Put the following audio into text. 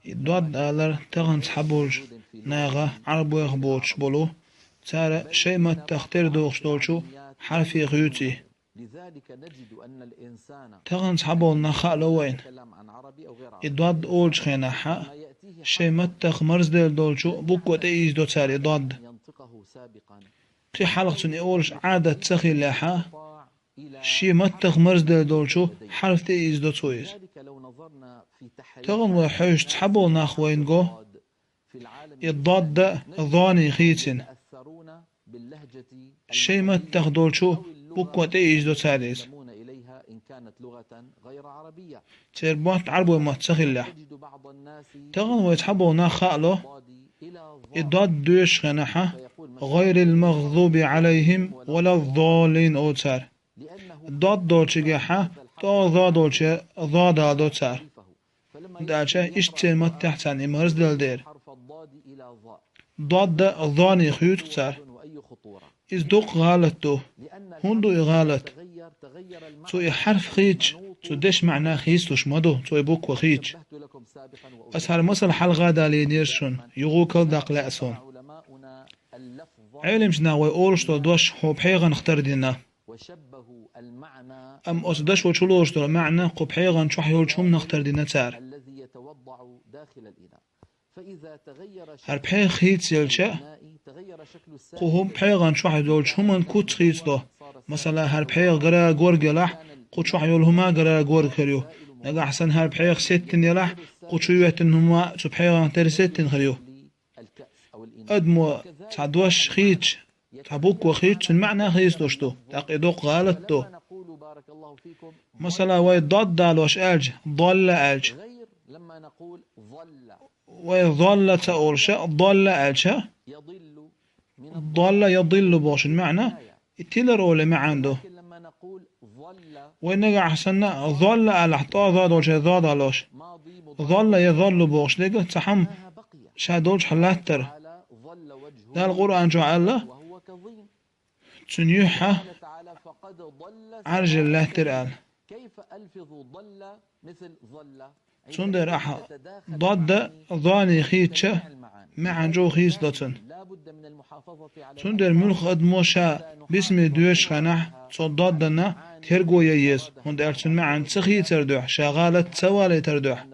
ضاد آلر تغن سحبولش ناغا عربو يخبوش بولو تارا شيء ما تختار دوغش دولشو حرفي غيوتي تغن سحبول نخاء لوين إدواد أولش خيناحا شيء ما تخمرز دولشو بوكو تيز دو تاري ضاد تي حلقة أولش عادة تسخي لاحا شي ما تخمرز دولشو حرف تيز دو تويز تغن وحوش تحبول ناخوين جو الضاد ضاني خيتين شيء ما تاخدولشو بوكو تيج دو تاريز تربوت عربو ما تسخيله تغن ويتحبو ناخالو الضاد دوش خناحة غير المغضوب عليهم ولا الضالين او تار الضاد دولشي جاحة تو ضا دولشي ضادا دو تار داچه اشتر ما تحتان امرز دل دير ضاد ضاني خيوت كتار إز دوق غالط هندو غالط تو حرف خيج تو دش معناه خيستوش مدو تو بوك وخيج أسهل مثل حلقة دالي نيرشون يغوكل داق لأسون علم جناوي أولشتو دوش هو بحيغن اختار دينا أم أسدش وشلوشتو معنى قو بحيغن شوح يولشهم نختار دينا تار هر بحيغ خيت يلشا قوهم بحيغان شوح يدولش همان كوت خيصدو مثلا هر بحيغ غرا غور جلاح قوت شوح يولهما غرا غور كريو نجا حسن هر بحيغ ستن يلاح قوت شو يوهتن هما شو بحيغان تر ستن خريو أدمو تعدوش خيج تعبوك وخيج المعنى خيص دوشتو تاقيدوك غالطتو مثلا وي ضد دالوش ألج ضل ألج وي ضل تأولشا ضل ألجا ضل يضل بوش المعنى التيلر ولا ما عنده وين حسنا ضل على حطا ضاد ولا ضاد علوش ضل يظل بوش لقى تحم شادولش حلاتر ده القرآن جعل تنيوحة عرج الله ترآل تندر أحا ضد ضاني خيتشة مع جو خيس دوتن تندر ملخ أدموشا باسم دوش خناح صداد دنا ترقو ييز هند أرسل معا تسخي تردوح شغالة سوالي تردوح